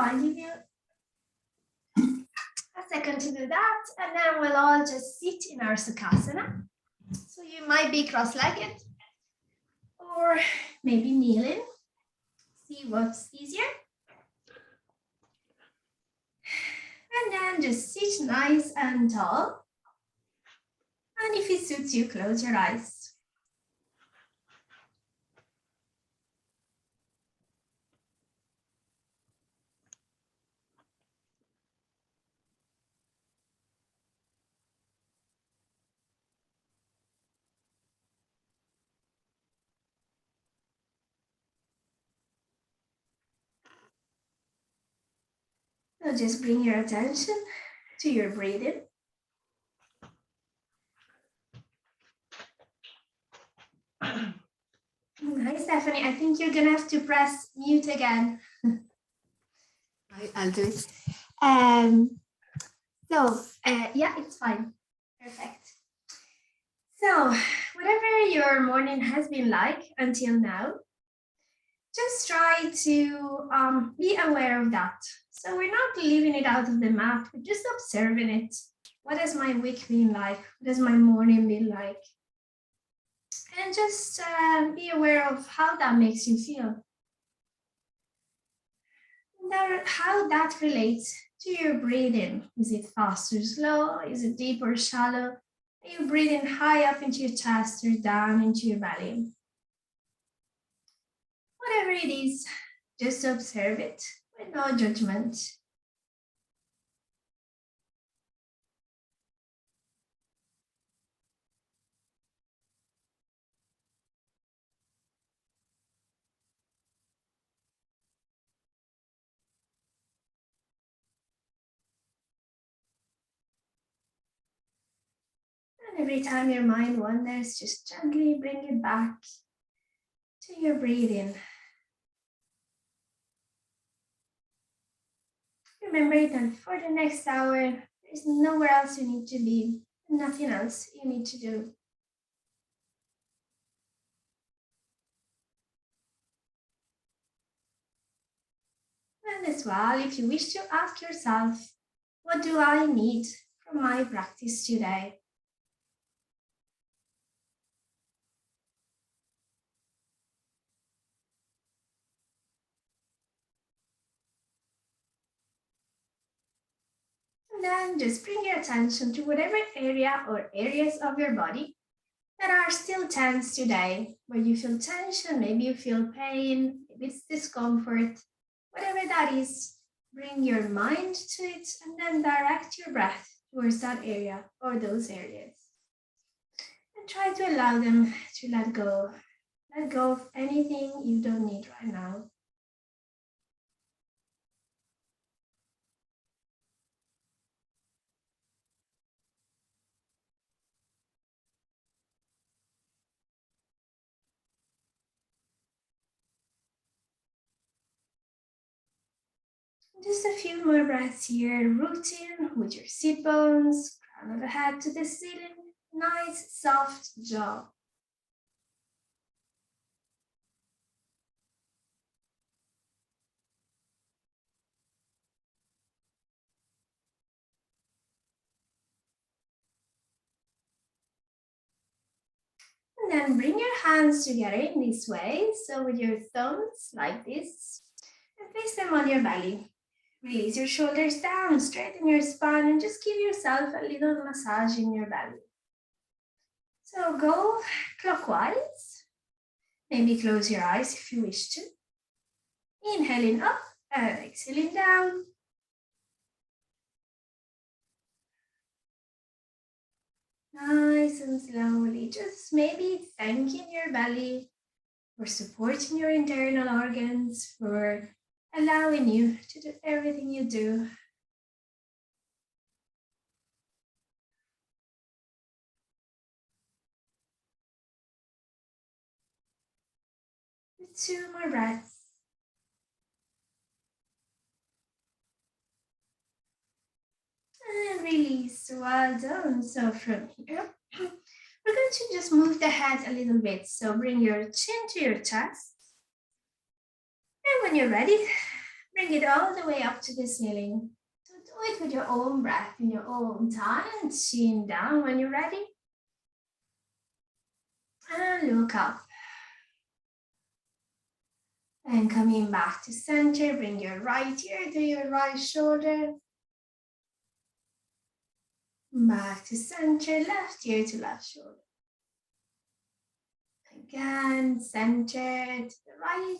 I'll give you a second to do that, and then we'll all just sit in our Sukhasana. So you might be cross-legged or maybe kneeling. See what's easier. And then just sit nice and tall. And if it suits you, close your eyes. So just bring your attention to your breathing. Hi, Stephanie. I think you're going to have to press mute again. I'll do it. Yeah, it's fine. Perfect. So whatever your morning has been like until now, just try to be aware of that. So we're not leaving it out of the map, we're just observing it. What has my week been like? What has my morning been like? And just be aware of how that makes you feel. And how that relates to your breathing. Is it fast or slow? Is it deep or shallow? Are you breathing high up into your chest or down into your belly? Whatever it is, just observe it with no judgment. And every time your mind wanders, just gently bring it back to your breathing. Remember that for the next hour, there's nowhere else you need to be, nothing else you need to do. And as well, if you wish to ask yourself, what do I need from my practice today? And then just bring your attention to whatever area or areas of your body that are still tense today, where you feel tension, maybe you feel pain, maybe it's discomfort, whatever that is, bring your mind to it and then direct your breath towards that area or those areas. And try to allow them to let go. Let go of anything you don't need right now. Just a few more breaths here, rooting with your sit bones, crown of the head to the ceiling, nice soft jaw. And then bring your hands together in this way, so with your thumbs like this, and place them on your belly. Release your shoulders down, straighten your spine, and just give yourself a little massage in your belly. So go clockwise. Maybe close your eyes if you wish to. Inhaling up and exhaling down. Nice and slowly, just maybe thanking your belly for supporting your internal organs, for allowing you to do everything you do. Two more breaths. And release, well done. So from here, we're going to just move the head a little bit. So bring your chin to your chest. And when you're ready, Bring it all the way up to the ceiling. So do it with your own breath in your own time and chin down when you're ready. And look up. And coming back to center, bring your right ear to your right shoulder. Back to center, left ear to left shoulder. Again, center to the right.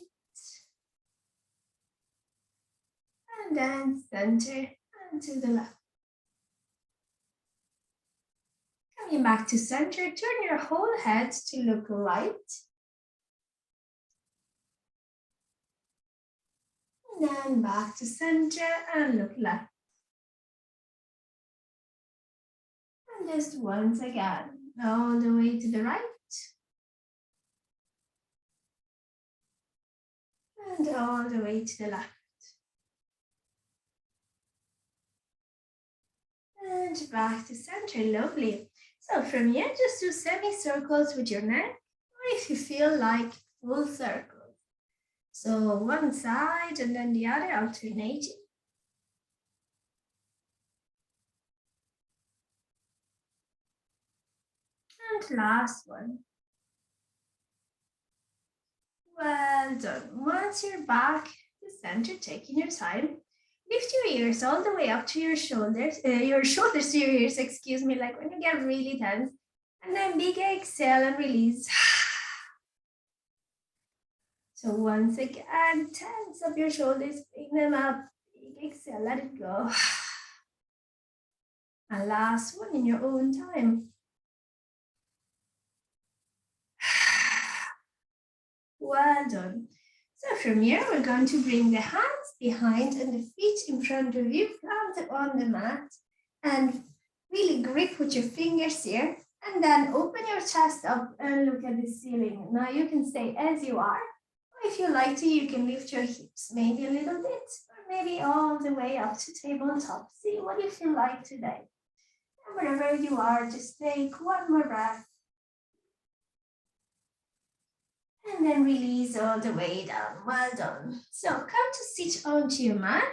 And then center and to the left. Coming back to center, turn your whole head to look right. And then back to center and look left. And just once again, all the way to the right. And all the way to the left. And back to center, lovely. So from here, just do semicircles with your neck, or if you feel like full circles. So one side and then the other, alternating. And last one. Well done. Once you're back to center, taking your time, lift your ears all the way up to your shoulders to your ears, excuse me, like when you get really tense. And then big exhale and release. So once again, tense up your shoulders, bring them up. Big exhale, let it go. And last one in your own time. Well done. So from here, we're going to bring the hands behind and the feet in front of you, planted on the mat, and really grip with your fingers here, and then open your chest up and look at the ceiling. Now you can stay as you are, or if you like to, you can lift your hips maybe a little bit, or maybe all the way up to tabletop. See what you feel like today. And wherever you are, just take one more breath. And then release all the way down. Well done. So come to sit onto your mat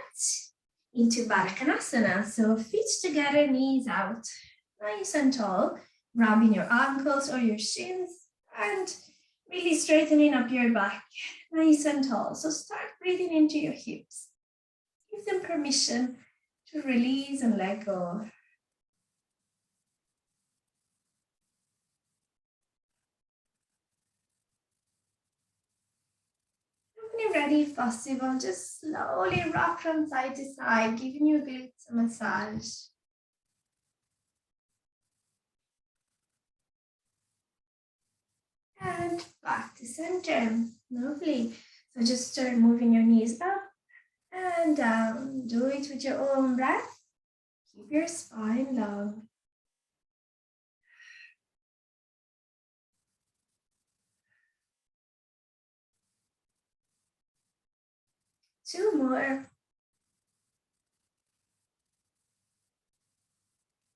into Dandasana. So feet together, knees out. Nice and tall. Rubbing your ankles or your shins and really straightening up your back. Nice and tall. So start breathing into your hips. Give them permission to release and let go. When you're ready, if possible, just slowly rock from side to side, giving your glutes a massage. And back to center. Lovely. So just start moving your knees up and down. Do it with your own breath. Keep your spine long. Two more.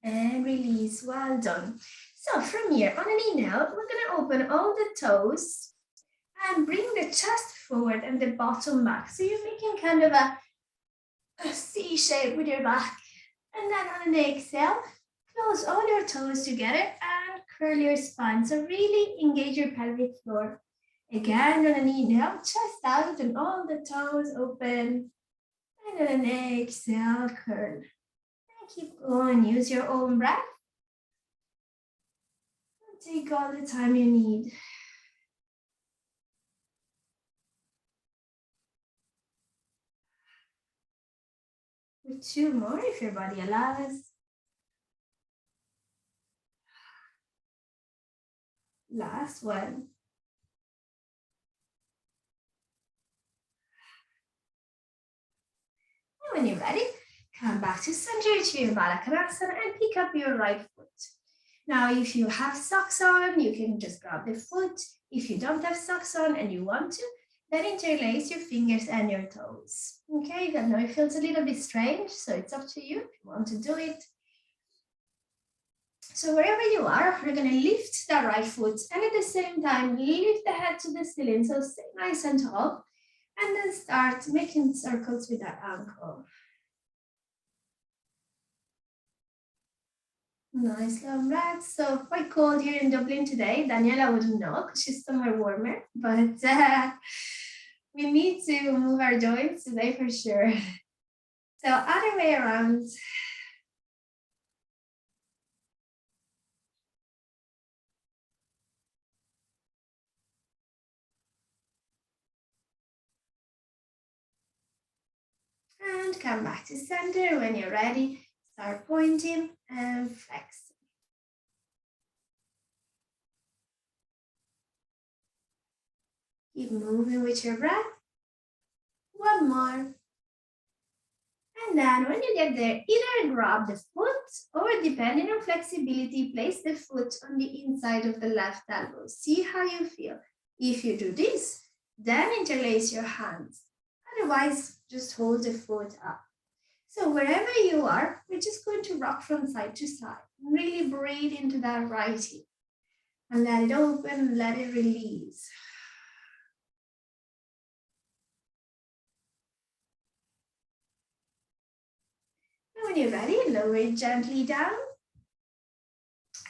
And release. Well done. So from here, on an inhale, we're going to open all the toes and bring the chest forward and the bottom back. So you're making kind of a C shape with your back. And then on an exhale, close all your toes together and curl your spine. So really engage your pelvic floor. Again, on an inhale, chest out and all the toes open. And on an exhale, curl. And keep going. Use your own breath. And take all the time you need. With two more if your body allows. Last one. And when you're ready, come back to center to your Balasana and pick up your right foot. Now, if you have socks on, you can just grab the foot. If you don't have socks on and you want to, then interlace your fingers and your toes. Okay, I know it feels a little bit strange, so it's up to you if you want to do it. So wherever you are, we're going to lift that right foot and at the same time, lift the head to the ceiling. So stay nice and tall. And then start making circles with that ankle. Nice long breath. So quite cold here in Dublin today. Daniela wouldn't know because she's somewhere warmer, but we need to move our joints today for sure. So other way around. And come back to center. When you're ready, start pointing and flex. Keep moving with your breath. One more. And then when you get there, either grab the foot or depending on flexibility, place the foot on the inside of the left elbow. See how you feel. If you do this, then interlace your hands. Otherwise, just hold the foot up. So wherever you are, we're just going to rock from side to side. Really breathe into that right hip. And let it open, let it release. And when you're ready, lower it gently down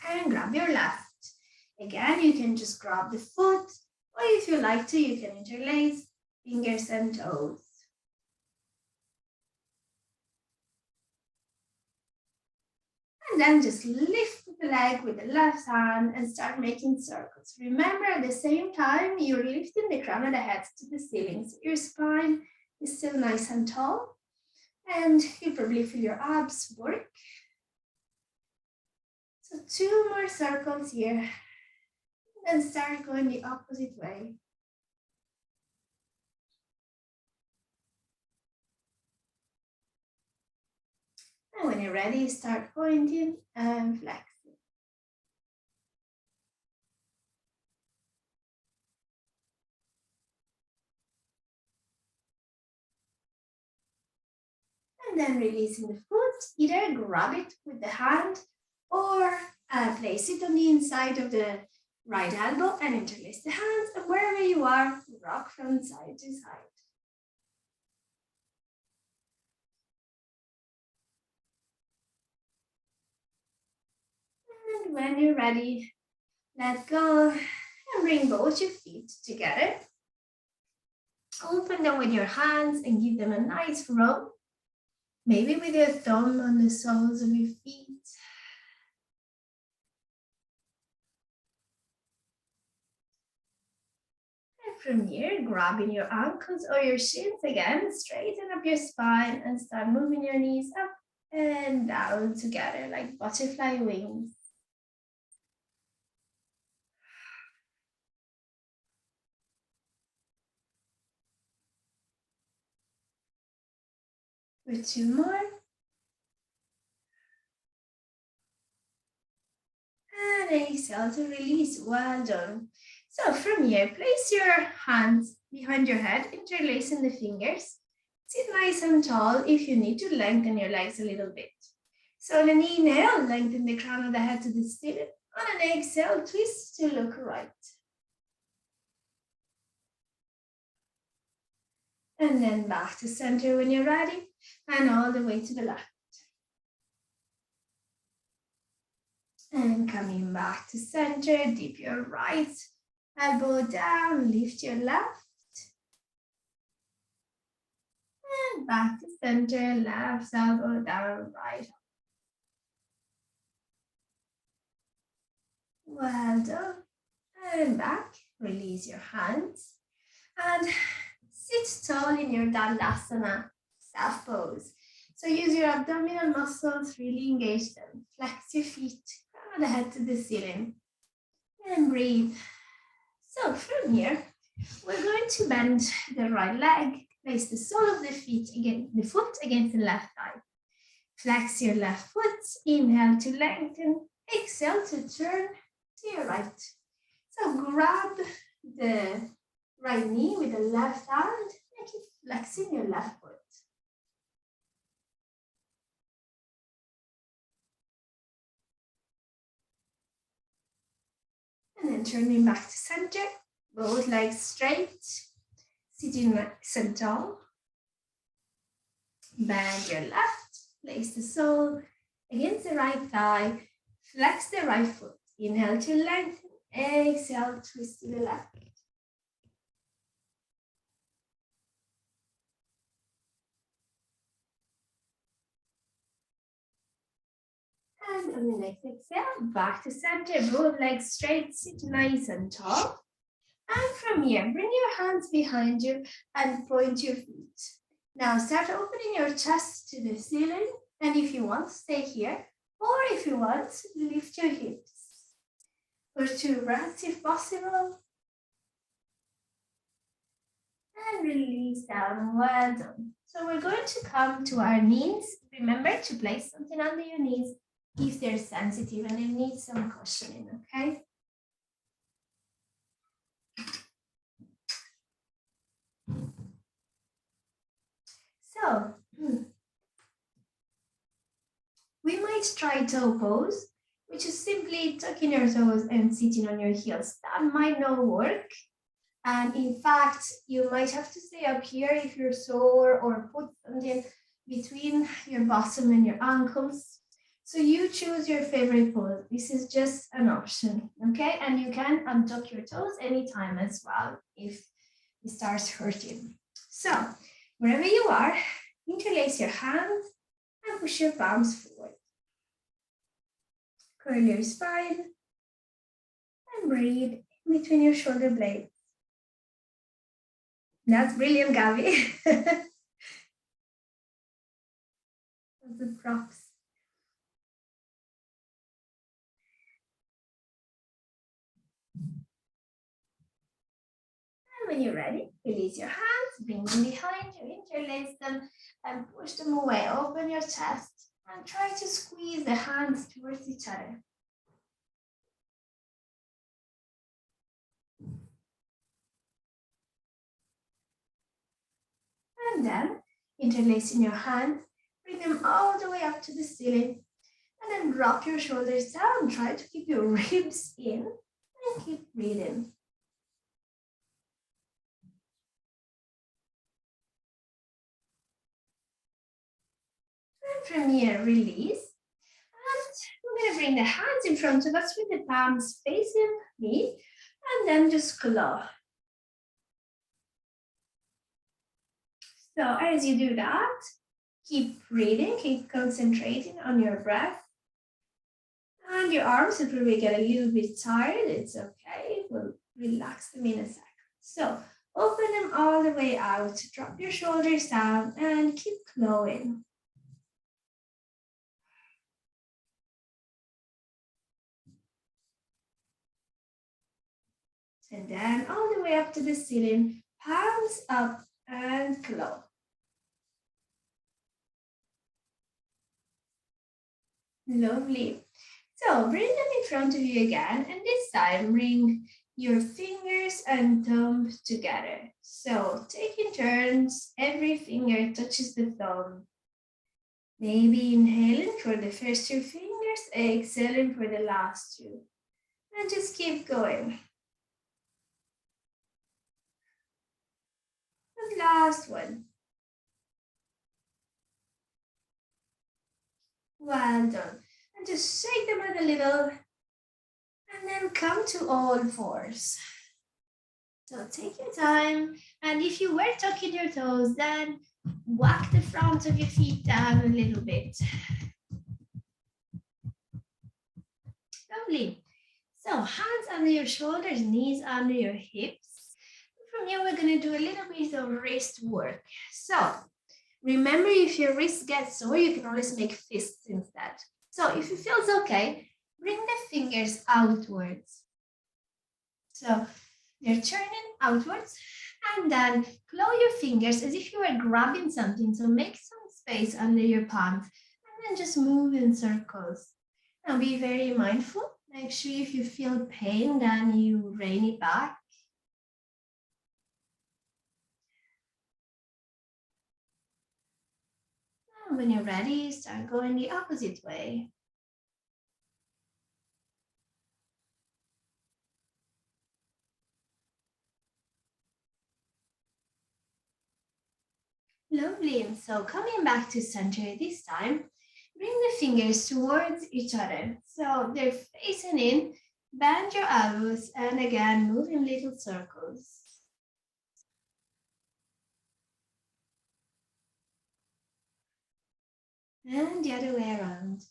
and grab your left. Again, you can just grab the foot, or if you like to, you can interlace fingers and toes. And then just lift the leg with the left hand and start making circles. Remember, at the same time, you're lifting the crown of the head to the ceiling, so your spine is still nice and tall, and you probably feel your abs work. So 2 more circles here, and then start going the opposite way. And when you're ready, start pointing and flexing. And then releasing the foot, either grab it with the hand or place it on the inside of the right elbow and interlace the hands. And wherever you are, rock from side to side. And when you're ready, let go and bring both your feet together. Open them with your hands and give them a nice roll. Maybe with your thumb on the soles of your feet. And from here, grabbing your ankles or your shins again, straighten up your spine and start moving your knees up and down together like butterfly wings. With 2 more. And exhale to release. Well done. So from here, place your hands behind your head, interlacing the fingers. Sit nice and tall. If you need to, lengthen your legs a little bit. So on an inhale, lengthen the crown of the head to the ceiling. On an exhale, twist to look right. And then back to center when you're ready, and all the way to the left. And coming back to center, dip your right elbow down, lift your left. And back to center, left elbow down, right. Well done. And back, release your hands. And sit tall in your Dandasana, self pose. So use your abdominal muscles, really engage them. Flex your feet, crown of the head to the ceiling. And breathe. So from here, we're going to bend the right leg, place the sole of the foot against the left thigh. Flex your left foot, inhale to lengthen, exhale to turn to your right. So grab the right knee with the left hand and keep flexing your left foot. And then turning back to center, both legs straight. Sitting nice and tall. Bend your left. Place the sole against the right thigh. Flex the right foot. Inhale to lengthen. Exhale, twist to the left. And on the next exhale, back to center. Both legs straight. Sit nice and tall. And from here, bring your hands behind you and point your feet. Now start opening your chest to the ceiling. And if you want, stay here. Or if you want, lift your hips. For 2 breaths if possible. And release down. Well done. So we're going to come to our knees. Remember to place something under your knees if they're sensitive and they need some cushioning, okay? So, we might try toe pose, which is simply tucking your toes and sitting on your heels. That might not work. And in fact, you might have to stay up here if you're sore or put something between your bottom and your ankles. So you choose your favorite pose. This is just an option, okay? And you can untuck your toes anytime as well if it starts hurting. So wherever you are, interlace your hands and push your palms forward. Curl your spine and breathe in between your shoulder blades. That's brilliant, Gabby. The props. And when you're ready, release your hands, bring them behind you, interlace them, and push them away. Open your chest and try to squeeze the hands towards each other. And then, interlacing your hands, bring them all the way up to the ceiling. And then drop your shoulders down. Try to keep your ribs in and keep breathing. And from here, release. And we're going to bring the hands in front of us with the palms facing me. And then just claw. So as you do that, keep breathing, keep concentrating on your breath. And your arms will probably get a little bit tired. It's okay. We'll relax them in a second. So open them all the way out. Drop your shoulders down and keep clawing. And then all the way up to the ceiling, palms up and claw. Lovely. So bring them in front of you again, and this time bring your fingers and thumb together. So taking turns, every finger touches the thumb. Maybe inhaling for the first 2 fingers, exhaling for the last 2. And just keep going. And last one. Well done. And just shake them out a little. And then come to all fours. So take your time. And if you were tucking your toes, then whack the front of your feet down a little bit. Lovely. So hands under your shoulders, knees under your hips. From here, we're going to do a little bit of wrist work. So remember, if your wrist gets sore, you can always make fists instead. So if it feels okay, bring the fingers outwards. So you're turning outwards and then claw your fingers as if you were grabbing something. So make some space under your palms and then just move in circles. Now be very mindful. Make sure if you feel pain, then you rein it back. And when you're ready, start going the opposite way. Lovely. So coming back to center this time, bring the fingers towards each other. So they're facing in. Bend your elbows and again move in little circles. And the other way around.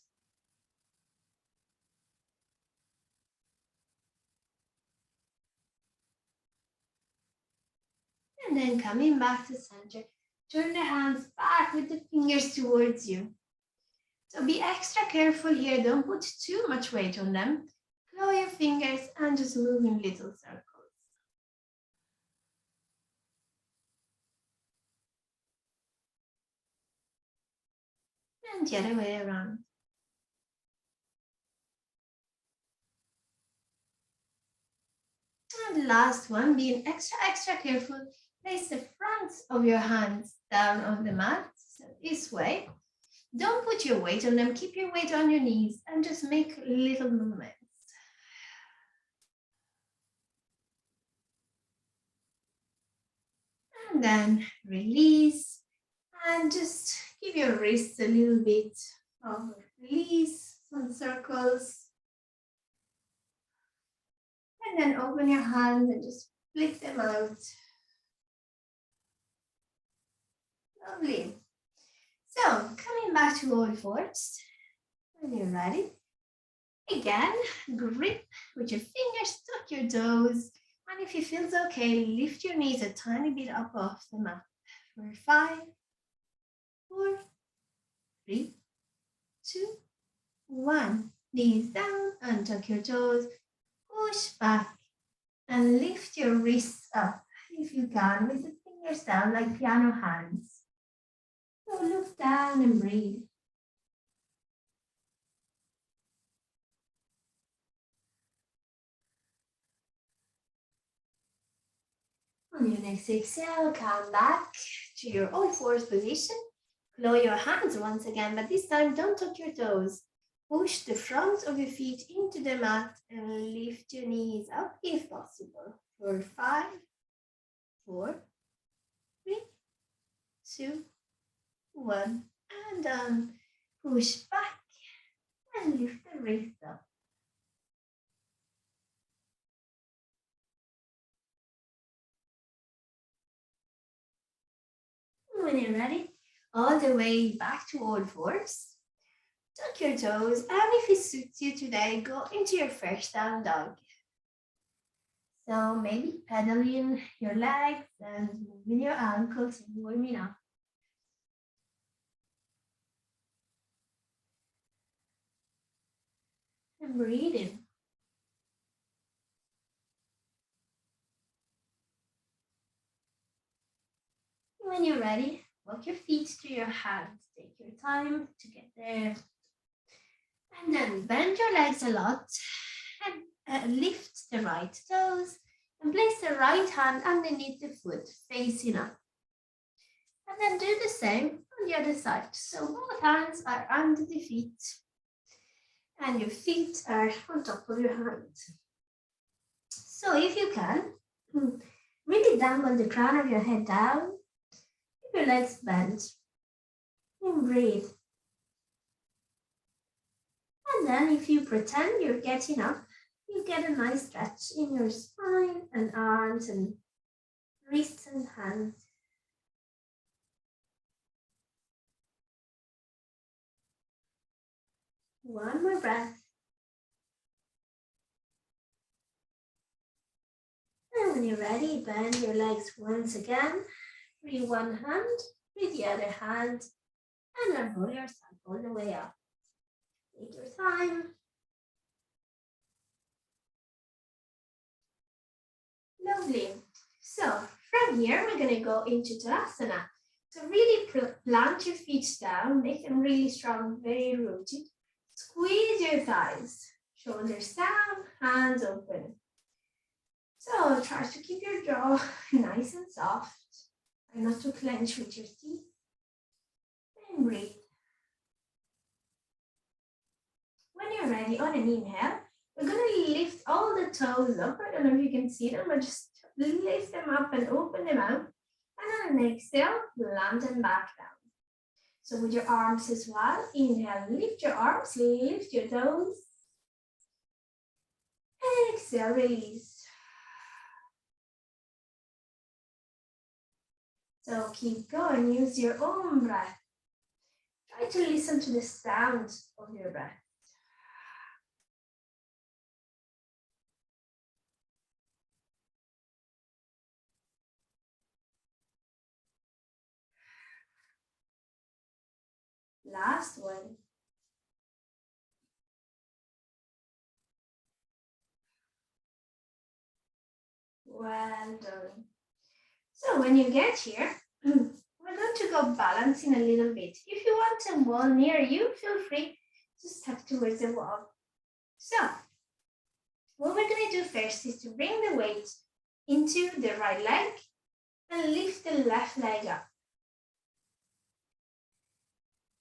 And then coming back to center, turn the hands back with the fingers towards you. So be extra careful here. Don't put too much weight on them. Claw your fingers and just move in little circles. And the other way around. And the last one, being extra careful, place the fronts of your hands down on the mat, so this way. Don't put your weight on them, keep your weight on your knees and just make little movements. And then release and just give your wrists a little bit of release, some circles. And then open your hands and just flick them out. Lovely. So coming back to all fours, when you're ready, again, grip with your fingers, tuck your toes, and if it feels okay, lift your knees a tiny bit up off the mat. For 5, 4, 3, 2, 1. Knees down and tuck your toes, push back, and lift your wrists up if you can with the fingers down like piano hands. So look down and breathe. On your next exhale, come back to your all fours position. Claw your hands once again, but this time don't touch your toes. Push the front of your feet into the mat and lift your knees up if possible. For 5, 4, 3, 2, 1. And down. Push back and lift the wrist up. When you're ready, all the way back to all fours. Tuck your toes, and if it suits you today, go into your first down dog. So maybe pedaling your legs and moving your ankles and warming up. And breathing. When you're ready, walk your feet to your hands. Take your time to get there. And then bend your legs a lot and lift the right toes and place the right hand underneath the foot facing up. And then do the same on the other side. So both hands are under the feet and your feet are on top of your hands. So if you can, really dangle the crown of your head down, keep your legs bent, and breathe. And then if you pretend you're getting up, you get a nice stretch in your spine and arms and wrists and hands. One more breath. And when you're ready, bend your legs once again. Free one hand with the other hand and then roll yourself all the way up. Take your time. Lovely. So from here, we're going to go into Dandasana. So really plant your feet down, make them really strong, very rooted. Squeeze your thighs, shoulders down, hands open. So try to keep your jaw nice and soft. Try not to clench with your teeth. And breathe. When you're ready, on an inhale, we're going to lift all the toes up. I don't know if you can see them, but just lift them up and open them out. And on an exhale, land them back down. So with your arms as well, inhale, lift your arms, lift your toes. And exhale, release. So keep going, use your own breath. Try to listen to the sound of your breath. Last one. Well done. So when you get here, we're going to go balancing a little bit. If you want a wall near you, feel free to step towards the wall. So what we're going to do first is to bring the weight into the right leg and lift the left leg up.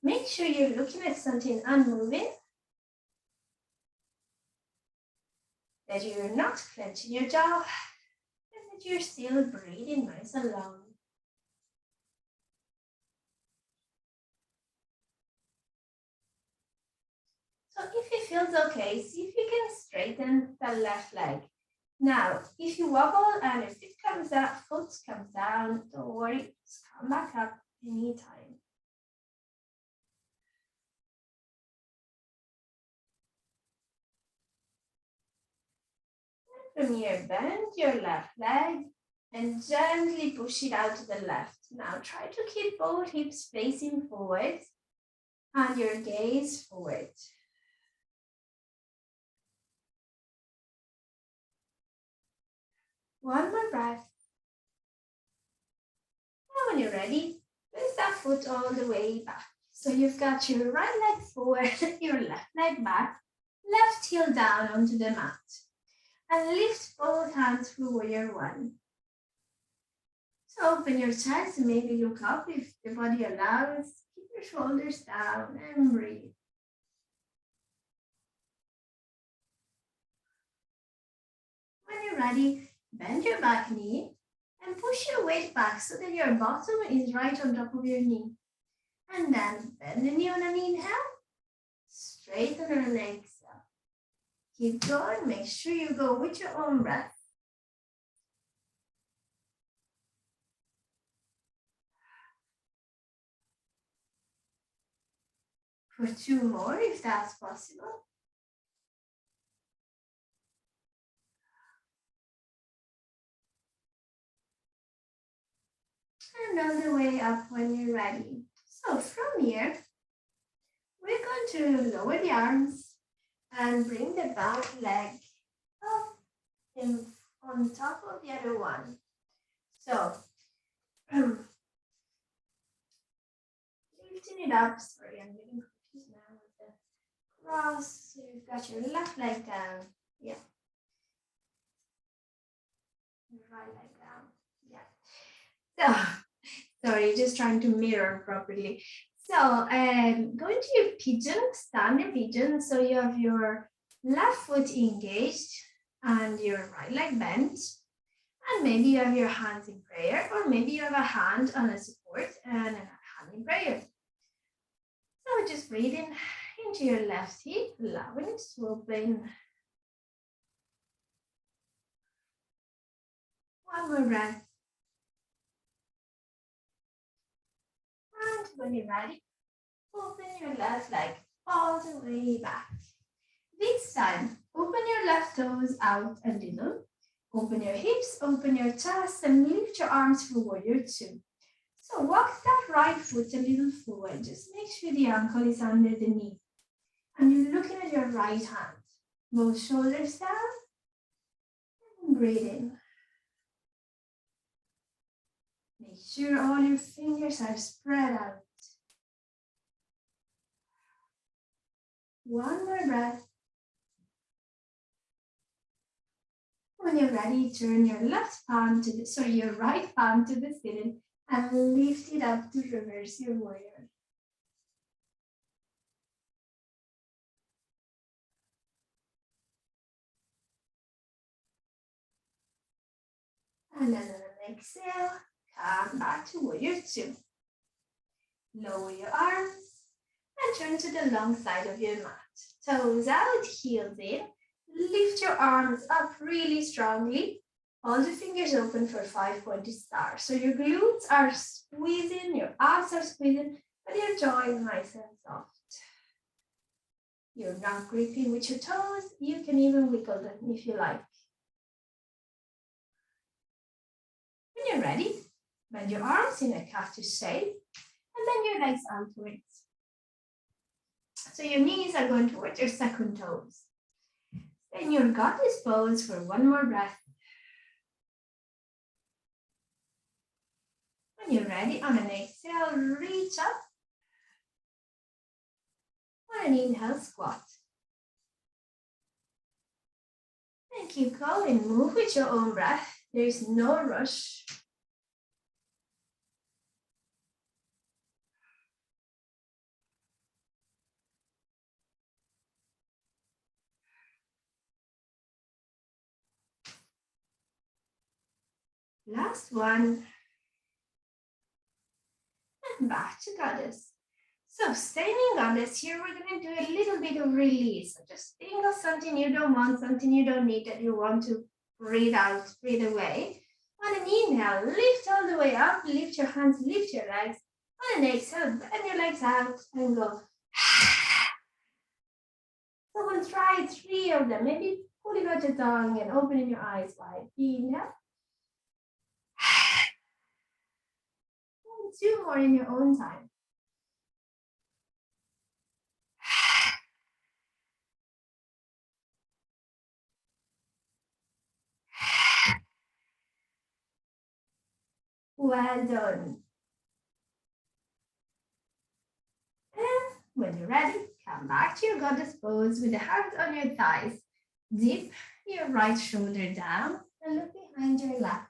Make sure you're looking at something unmoving, that you're not clenching your jaw, and that you're still breathing nice and long. So if it feels okay, see if you can straighten the left leg. Now, if you wobble and if it comes up, foot comes down, don't worry, just come back up anytime. And from here, bend your left leg and gently push it out to the left. Now try to keep both hips facing forward and your gaze forward. One more breath. Now when you're ready, place that foot all the way back. So you've got your right leg forward, your left leg back, left heel down onto the mat. And lift both hands for warrior one. So open your chest and maybe look up if the body allows. Keep your shoulders down and breathe. When you're ready, bend your back knee and push your weight back so that your bottom is right on top of your knee. And then bend the knee on an inhale, straighten on an exhale. Keep going, make sure you go with your own breath. For 2 more, if that's possible. And all the way up when you're ready. So from here, we're going to lower the arms and bring the back leg up on top of the other one. So lifting it up. Sorry, I'm getting confused now with the cross. So you've got your left leg down. Yeah. Your right leg down. Yeah. So, sorry, just trying to mirror properly. So, going to your pigeon, standing pigeon. So you have your left foot engaged and your right leg bent. And maybe you have your hands in prayer, or maybe you have a hand on a support and a hand in prayer. So just breathing into your left hip, allowing it to open. One more breath. And when you're ready, open your left leg all the way back. This time, open your left toes out a little. Open your hips, open your chest, and lift your arms for warrior two. So walk that right foot a little forward. Just make sure the ankle is under the knee. And you're looking at your right hand. Both shoulders down. And breathe in. Make sure all your fingers are spread out. One more breath. When you're ready, turn your your right palm to the ceiling and lift it up to reverse your warrior. And then on an exhale, Come back to warrior two. Lower your arms and turn to the long side of your mat. Toes out, heels in. Lift your arms up really strongly. Hold the fingers open for 5-pointed star. So your glutes are squeezing, your abs are squeezing, but your jaw is nice and soft. You're not gripping with your toes. You can even wiggle them if you like. When you're ready, bend your arms in a cactus shape and bend your legs outwards. So your knees are going towards your second toes. Then your goddess pose for one more breath. When you're ready, on an exhale, reach up. On an inhale, squat. And keep going, move with your own breath. There is no rush. Last one. And back to goddess. So staying in goddess, here we're going to do a little bit of release. So just think of something you don't want, something you don't need that you want to breathe out, breathe away. On an inhale, lift all the way up, lift your hands, lift your legs. On an exhale, bend your legs out and go. So we'll try 3 of them. Maybe pulling out your tongue and opening your eyes wide. Inhale. And 2 more in your own time. Well done. And when you're ready, come back to your goddess pose with the hands on your thighs. Dip your right shoulder down and look behind your left.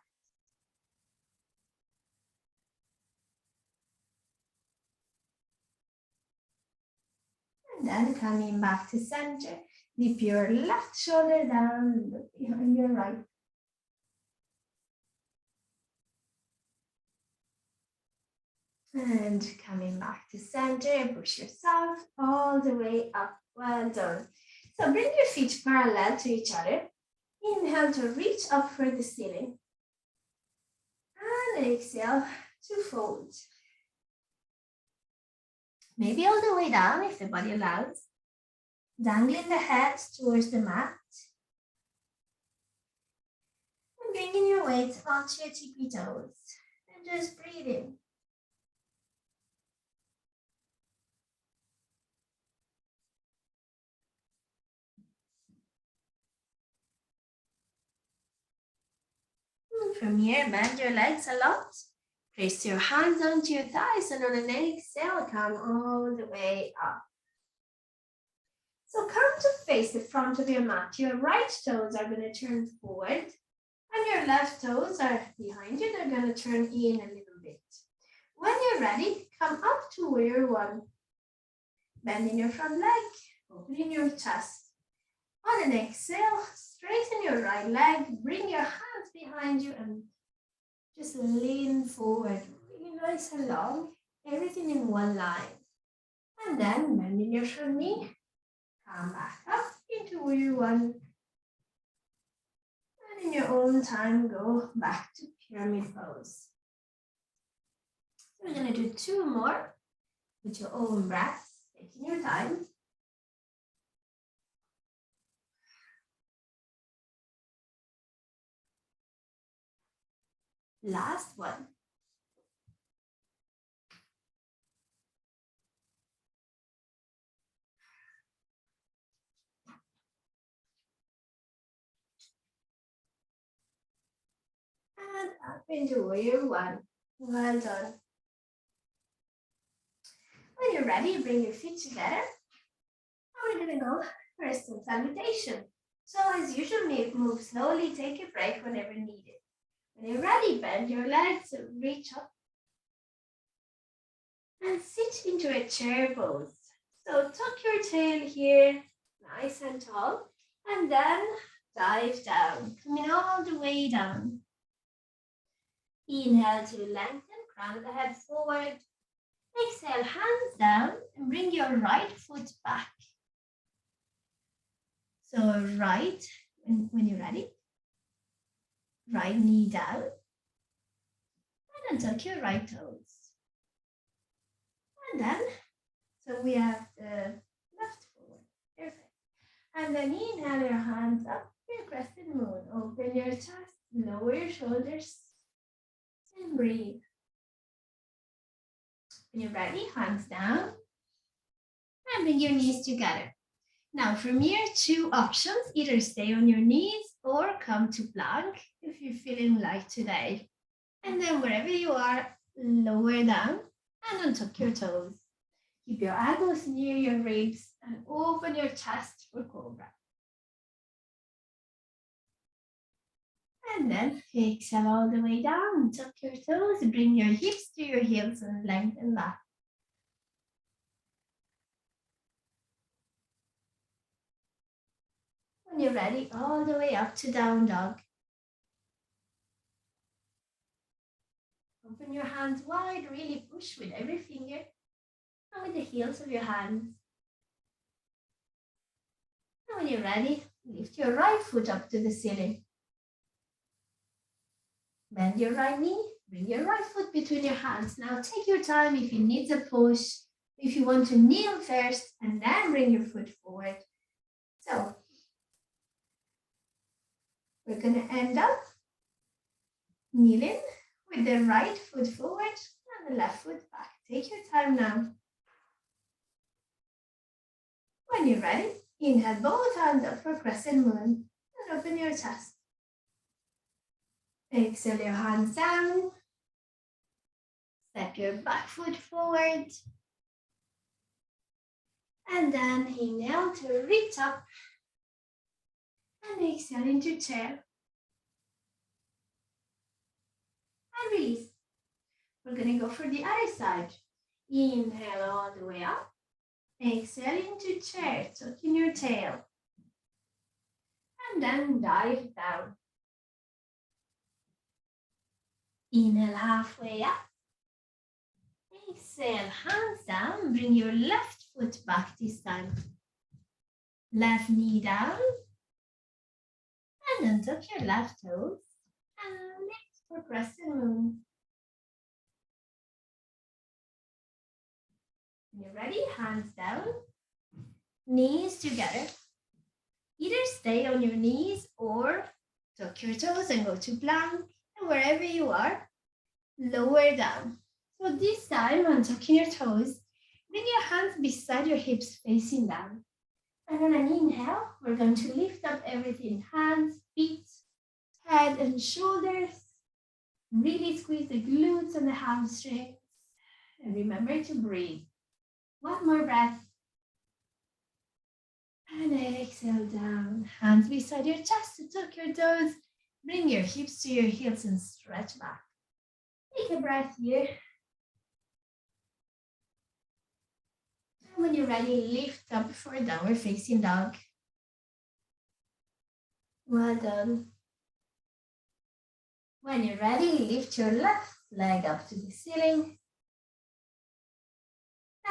And then coming back to center, dip your left shoulder down, look behind your right. And coming back to center, push yourself all the way up. Well done. So bring your feet parallel to each other. Inhale to reach up for the ceiling. And exhale to fold. Maybe all the way down if the body allows. Dangling the head towards the mat. And bringing your weight onto your tippy toes. And just breathe in. And from here, bend your legs a lot. Place your hands onto your thighs and on an exhale, come all the way up. So come to face the front of your mat. Your right toes are going to turn forward and your left toes are behind you. They're going to turn in a little bit. When you're ready, come up to warrior one. Bending your front leg, opening your chest. On an exhale, straighten your right leg, bring your hands behind you and just lean forward, really nice and long, everything in one line. And then bending your front knee, come back up into warrior one. And in your own time, go back to pyramid pose. So we're going to do 2 more with your own breaths, taking your time. Last one. And up into warrior one. Well done. When you're ready, bring your feet together. And we're going to go for a sun salutation. So as usual, move slowly, take a break whenever needed. When you're ready, bend your legs, reach up. And sit into a chair pose. So tuck your tail here, nice and tall. And then dive down, coming all the way down. Inhale to lengthen, crown of the head forward. Exhale, hands down, and bring your right foot back. So right, when you're ready, right knee down, and untuck your right toes. And then, so we have the left forward, perfect. And then inhale your hands up, your crescent moon. Open your chest, lower your shoulders, and breathe. When you're ready, hands down, and bring your knees together. Now from here, two options, either stay on your knees or come to plank if you're feeling light today. And then wherever you are, lower down and untuck your toes. Keep your elbows near your ribs and open your chest for cobra. And then exhale all the way down, tuck your toes, bring your hips to your heels and lengthen that. When you're ready, all the way up to down dog. Open your hands wide, really push with every finger and with the heels of your hands. And when you're ready, lift your right foot up to the ceiling. Bend your right knee, bring your right foot between your hands. Now take your time if you need a push, if you want to kneel first and then bring your foot forward. So we're going to end up kneeling with the right foot forward and the left foot back. Take your time now. When you're ready, inhale both hands up for crescent moon and open your chest. Exhale your hands down. Step your back foot forward. And then inhale to reach up. And exhale into chair. And release. We're going to go for the other side. Inhale all the way up. Exhale into chair, tuck in your tail. And then dive down. Inhale halfway up. Exhale, hands down. Bring your left foot back this time. Left knee down. And then tuck your left toes. And lift for crescent moon. When you're ready, hands down. Knees together. Either stay on your knees or tuck your toes and go to plank. And wherever you are, lower down. So this time, untucking your toes, bring your hands beside your hips facing down. And on an inhale, we're going to lift up everything, hands, feet, head and shoulders. Really squeeze the glutes and the hamstrings. And remember to breathe. One more breath. And exhale down. Hands beside your chest to tuck your toes. Bring your hips to your heels and stretch back. Take a breath here. And when you're ready, lift up for downward facing dog. Well done. When you're ready, lift your left leg up to the ceiling.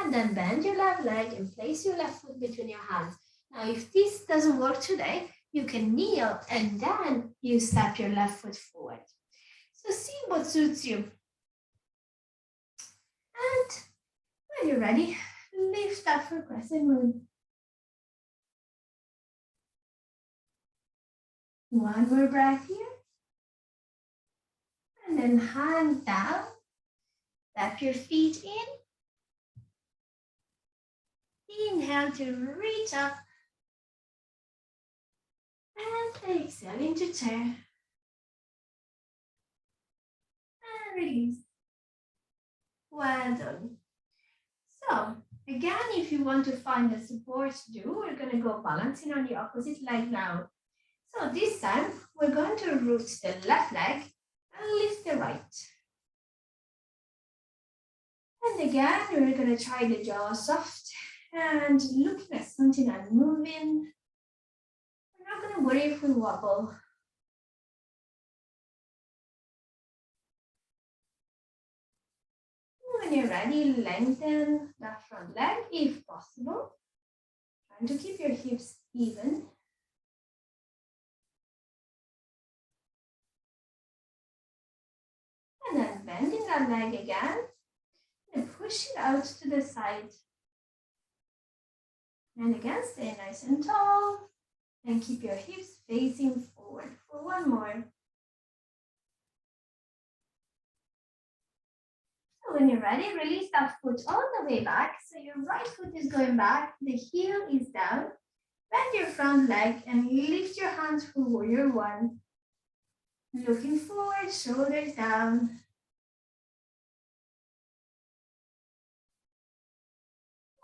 And then bend your left leg and place your left foot between your hands. Now, if this doesn't work today, you can kneel and then you step your left foot forward. So see what suits you. And when you're ready, lift up for crescent moon. One more breath here. And then hands down. Step your feet in. Inhale to reach up. And exhale into chair. And release. Well done. So, again, if you want to find a support to do, we're going to go balancing on the opposite leg now. So this time, we're going to root the left leg and lift the right. And again, we're going to try the jaw soft and looking at something and moving. We're not going to worry if we wobble. When you're ready, lengthen that front leg if possible. Trying to keep your hips even. And then bending that leg again. And push it out to the side. And again, stay nice and tall. And keep your hips facing forward for one more. So when you're ready, release that foot all the way back. So your right foot is going back, the heel is down. Bend your front leg and lift your hands for warrior one. Looking forward, shoulders down.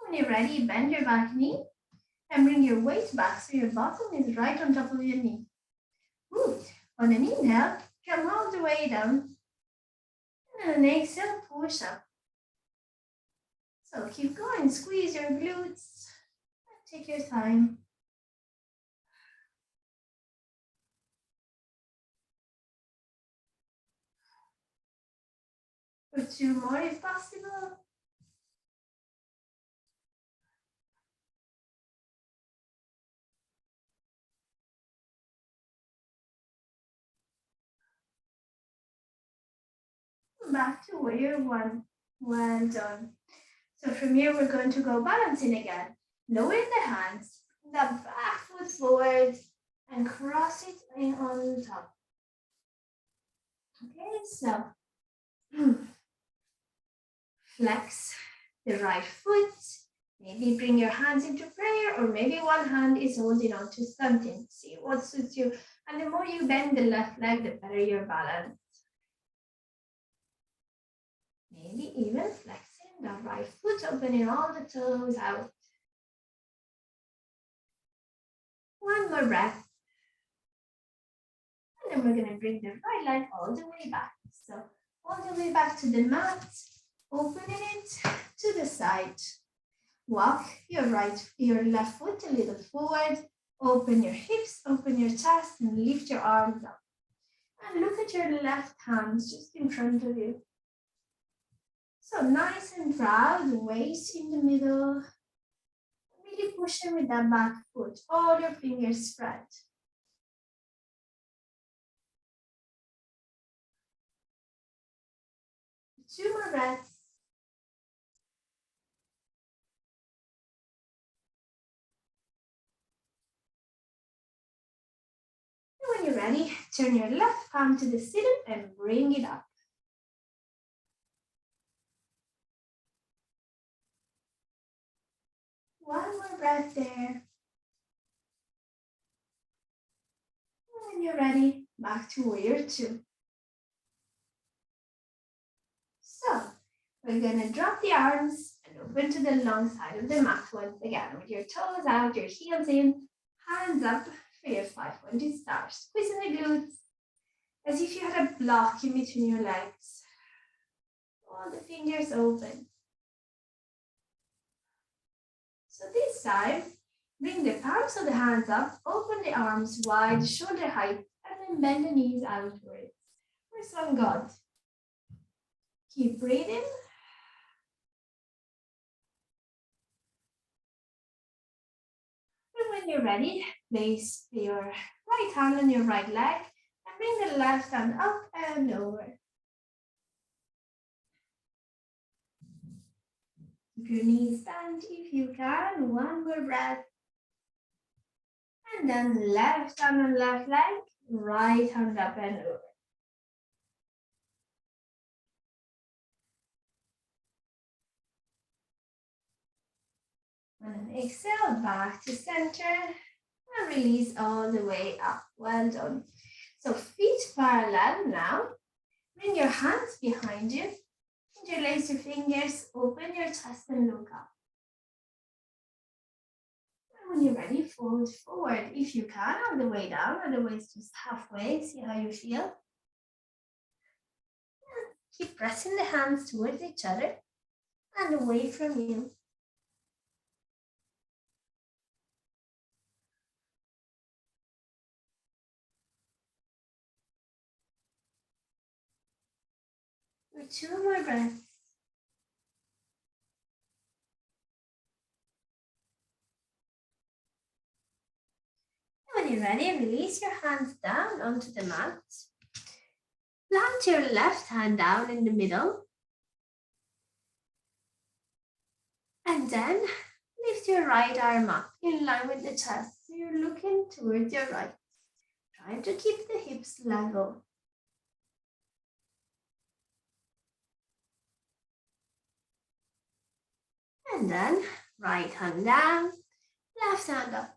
When you're ready, bend your back knee and bring your weight back so your bottom is right on top of your knee. Good. On an inhale, come all the way down. And on an exhale, push up. So keep going, squeeze your glutes. Take your time. For two more if possible. Back to warrior one. Well done. So from here, we're going to go balancing again. Lower the hands, the back foot forward, and cross it in on top. Okay, so flex the right foot. Maybe bring your hands into prayer, or maybe one hand is holding on to something. See what suits you. And the more you bend the left leg, the better your balance. Maybe even flexing the right foot, opening all the toes out. One more breath. And then we're going to bring the right leg all the way back. So all the way back to the mat, opening it to the side. Walk your left foot a little forward. Open your hips, open your chest, and lift your arms up. And look at your left hands just in front of you. So nice and proud, waist in the middle. Really pushing with that back foot, all your fingers spread. Two more breaths. And when you're ready, turn your left palm to the ceiling and bring it up. One more breath there. And when you're ready, back to warrior two. So we're gonna drop the arms and open to the long side of the mat once again with your toes out, your heels in, hands up for your 5 pointed star. Squeezing the glutes as if you had a block in between your legs. All the fingers open. So this time, bring the palms of the hands up, open the arms wide, shoulder height, and then bend the knees outwards. For some God. Keep breathing. And when you're ready, place your right hand on your right leg and bring the left hand up and over. Keep your knees bent if you can. One more breath. And then left hand on left leg, right hand up and over. And then exhale back to center and release all the way up. Well done. So feet parallel now. Bring your hands behind you. Interlace your fingers, open your chest and look up. And when you're ready, fold forward if you can on the way down, otherwise just halfway, see how you feel. And keep pressing the hands towards each other and away from you. For two more breaths. When you're ready, release your hands down onto the mat. Plant your left hand down in the middle. And then lift your right arm up in line with the chest. So you're looking towards your right. Try to keep the hips level. And then right hand down, left hand up.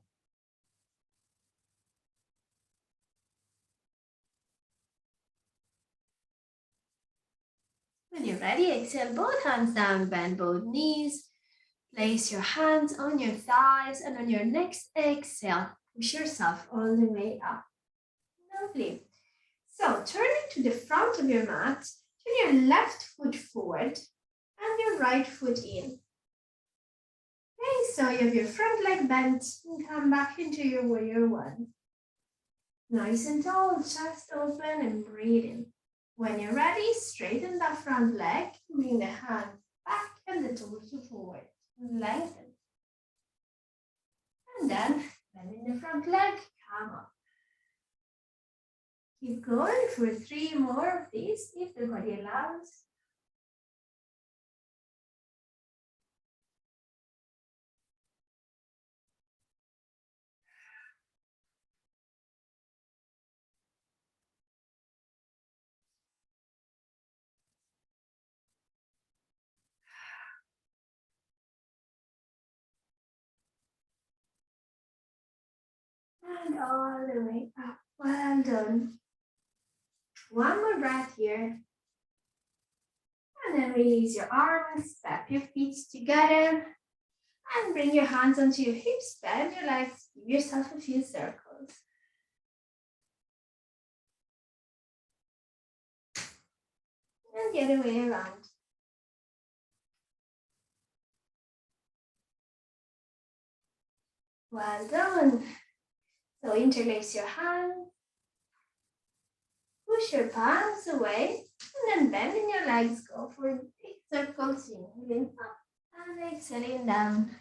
When you're ready, exhale both hands down, bend both knees. Place your hands on your thighs, and on your next exhale, push yourself all the way up. Lovely. So turning to the front of your mat, turn your left foot forward and your right foot in. Okay, so you have your front leg bent and come back into your warrior one. Nice and tall, chest open and breathe in. When you're ready, straighten that front leg, bring the hands back and the torso forward. Lengthen. And then bending the front leg, come up. Keep going for 3 more of these if the body allows. And all the way up. Well done. One more breath here. And then release your arms, step your feet together. And bring your hands onto your hips, bend your legs, give yourself a few circles. And the other way around. Well done. So interlace your hands. Push your palms away. And then bending your legs, go for big circles, inhaling up and exhaling down.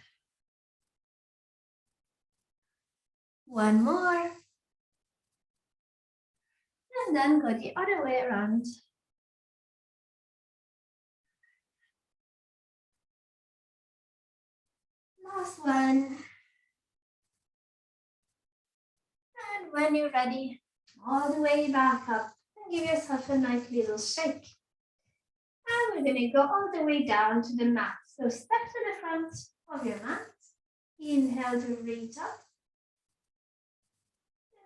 One more. And then go the other way around. Last one. And when you're ready, all the way back up and give yourself a nice little shake. And we're going to go all the way down to the mat. So step to the front of your mat. Inhale to reach up.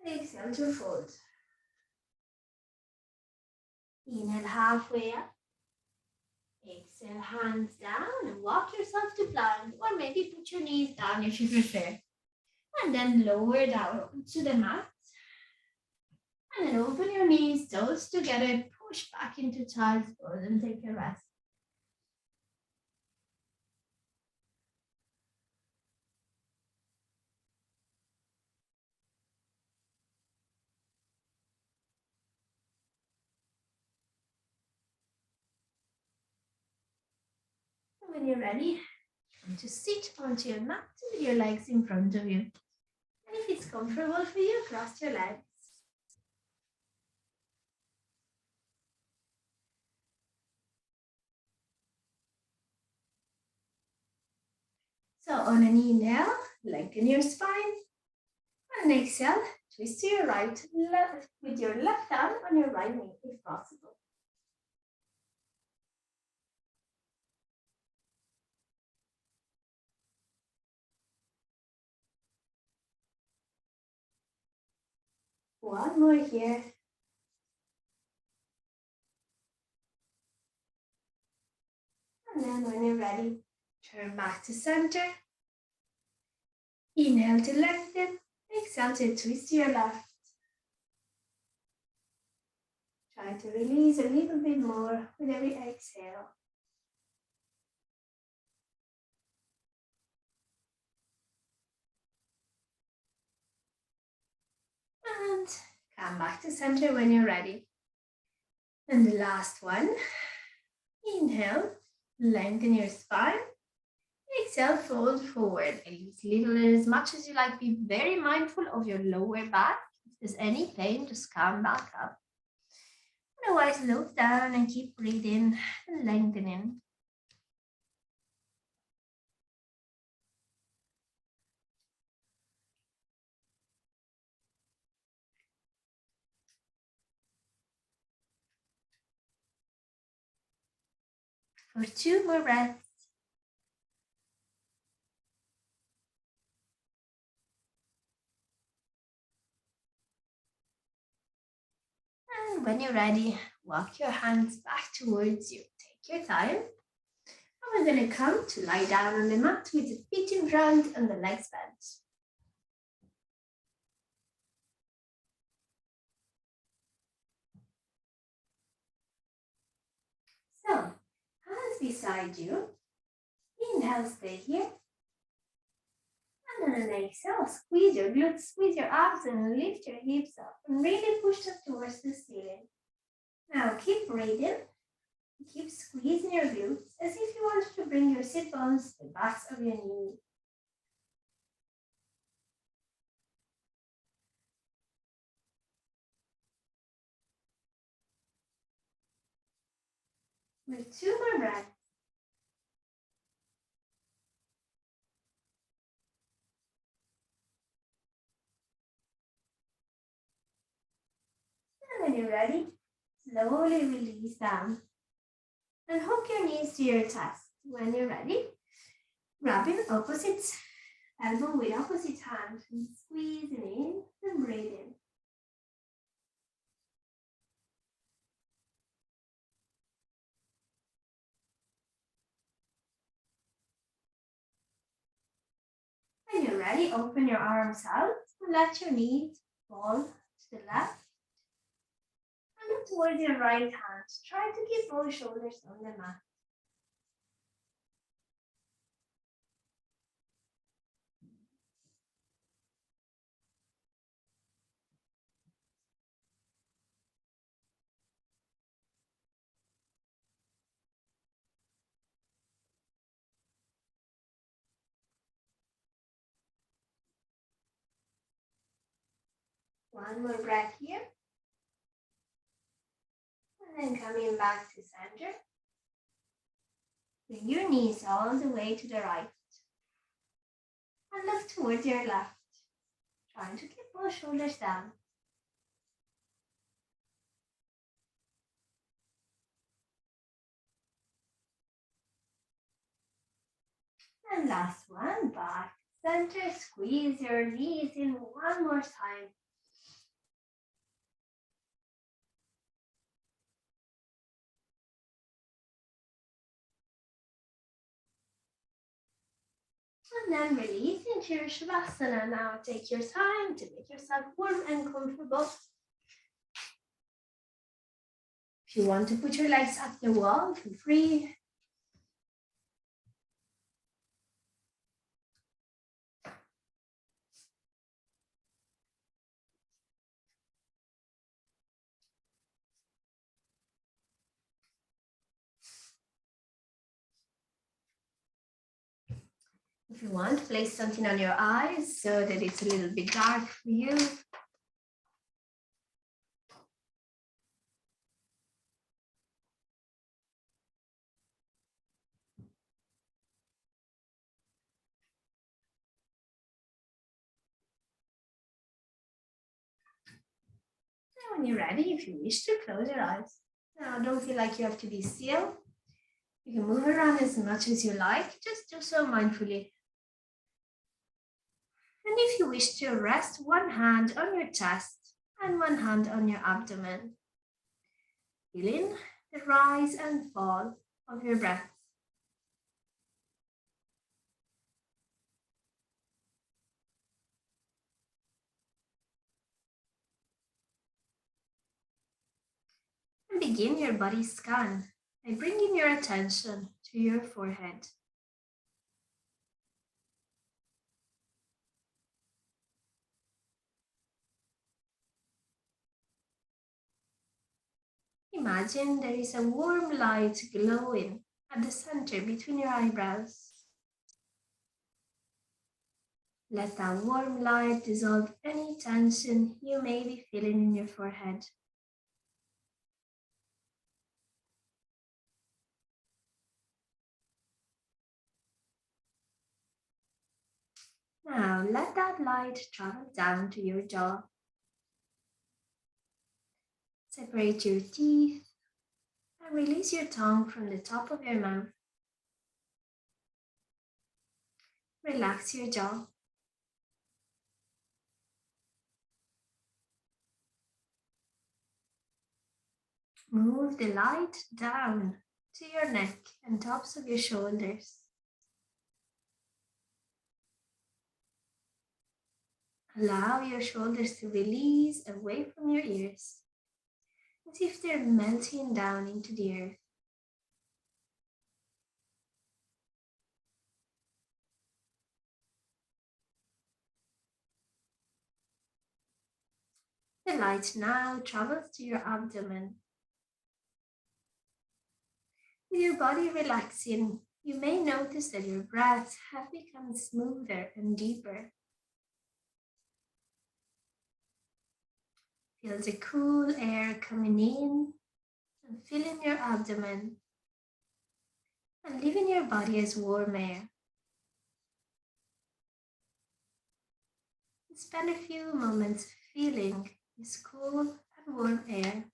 And exhale to fold. Inhale halfway up. Exhale, hands down and walk yourself to plank, or maybe put your knees down if you prefer. And then lower down to the mat. And then open your knees, toes together, push back into child's pose and take a rest. And when you're ready, come to sit onto your mat with your legs in front of you. And if it's comfortable for you, cross your legs. So on an inhale, lengthen your spine. On an exhale, twist to your right, left with your left arm on your right knee if possible. One more here. And then when you're ready, turn back to center. Inhale to lengthen. Exhale to twist to your left. Try to release a little bit more with every exhale. And come back to center when you're ready. And the last one. Inhale, lengthen your spine. exhale, fold forward as little and as much as you like. Be very mindful of your lower back. If there's any pain, just come back up. Otherwise, look down and keep breathing and lengthening. For 2 more breaths. And when you're ready, walk your hands back towards you. Take your time. And we're going to come to lie down on the mat with the feet in front and the legs bent. So, hands beside you. Inhale, stay here. And on an exhale, squeeze your glutes, squeeze your abs, and lift your hips up. And really push them towards the ceiling. Now keep breathing. Keep squeezing your glutes as if you wanted to bring your sit bones to the backs of your knees. With 2 more breaths. And when you're ready, slowly release down. And hook your knees to your chest. When you're ready, grabbing opposite elbow with opposite hand and squeezing in and breathing. When you're ready, open your arms out and let your knees fall to the left. And look towards your right hand. Try to keep both shoulders on the mat. One more breath here. And then coming back to center. Bring your knees all the way to the right. And look towards your left. Trying to keep both shoulders down. And last one, back center. Squeeze your knees in one more time. And then release into your Shavasana. Now take your time to make yourself warm and comfortable. If you want to put your legs up the wall, feel free. If you want, place something on your eyes so that it's a little bit dark for you. And when you're ready, if you wish to, close your eyes. Now, don't feel like you have to be still. You can move around as much as you like. Just do so mindfully. And if you wish to, rest one hand on your chest and one hand on your abdomen. Feeling the rise and fall of your breath. And begin your body scan by bringing your attention to your forehead. Imagine there is a warm light glowing at the center between your eyebrows. Let that warm light dissolve any tension you may be feeling in your forehead. Now let that light travel down to your jaw. Separate your teeth and release your tongue from the top of your mouth. Relax your jaw. Move the light down to your neck and tops of your shoulders. Allow your shoulders to release away from your ears, as if they're melting down into the earth. The light now travels to your abdomen. With your body relaxing, you may notice that your breaths have become smoother and deeper. Feel the cool air coming in and filling your abdomen and leaving your body as warm air. Spend a few moments feeling this cool and warm air.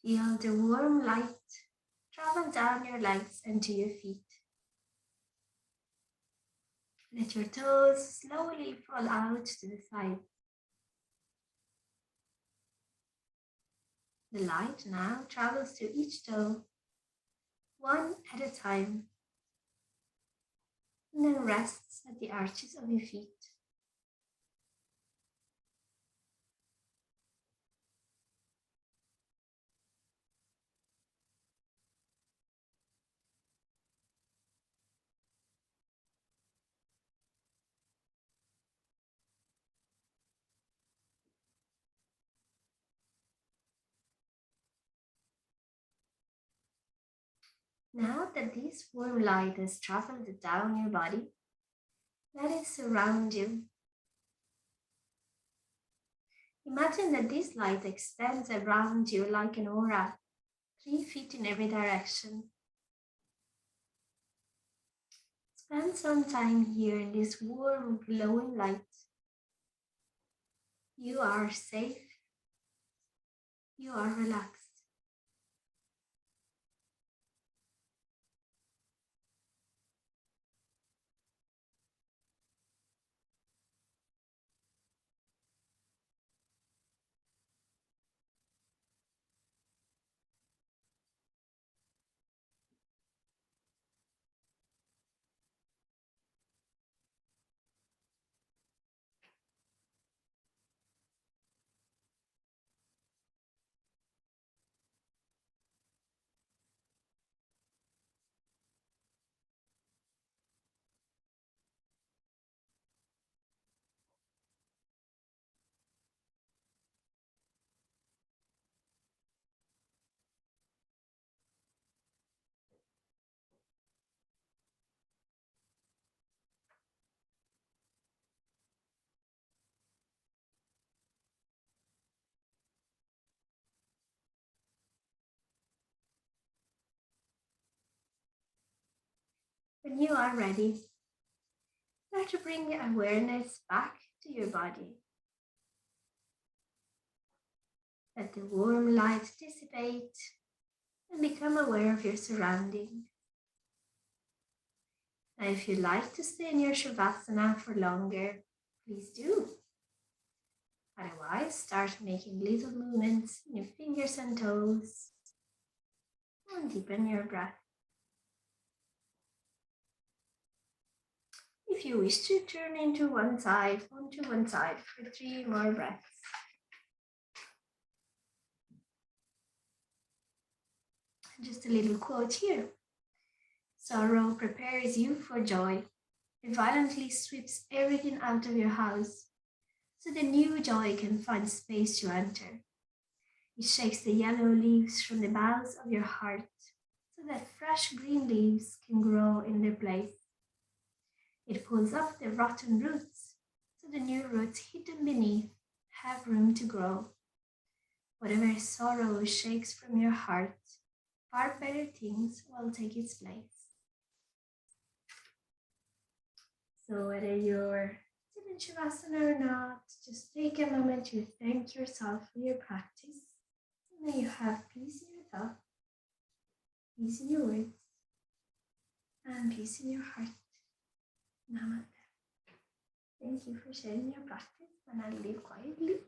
Feel the warm light travel down your legs and to your feet. Let your toes slowly fall out to the side. The light now travels to each toe, one at a time, and then rests at the arches of your feet. Now that this warm light has traveled down your body, let it surround you. Imagine that this light extends around you like an aura, 3 feet in every direction. Spend some time here in this warm, glowing light. You are safe. You are relaxed. When you are ready, start to bring your awareness back to your body. Let the warm light dissipate and become aware of your surroundings. Now, if you like to stay in your Shavasana for longer, please do. Otherwise, start making little movements in your fingers and toes and deepen your breath. If you wish to turn onto one side for 3 more breaths. Just a little quote here. Sorrow prepares you for joy. It violently sweeps everything out of your house so the new joy can find space to enter. It shakes the yellow leaves from the boughs of your heart so that fresh green leaves can grow in their place. It pulls up the rotten roots so the new roots hidden beneath have room to grow. Whatever sorrow shakes from your heart, far better things will take its place. So whether you're still in Shavasana or not, just take a moment to thank yourself for your practice. May you have peace in your thoughts, peace in your words, and peace in your heart. Namaste. Thank you for sharing your practice, and I'll leave quietly.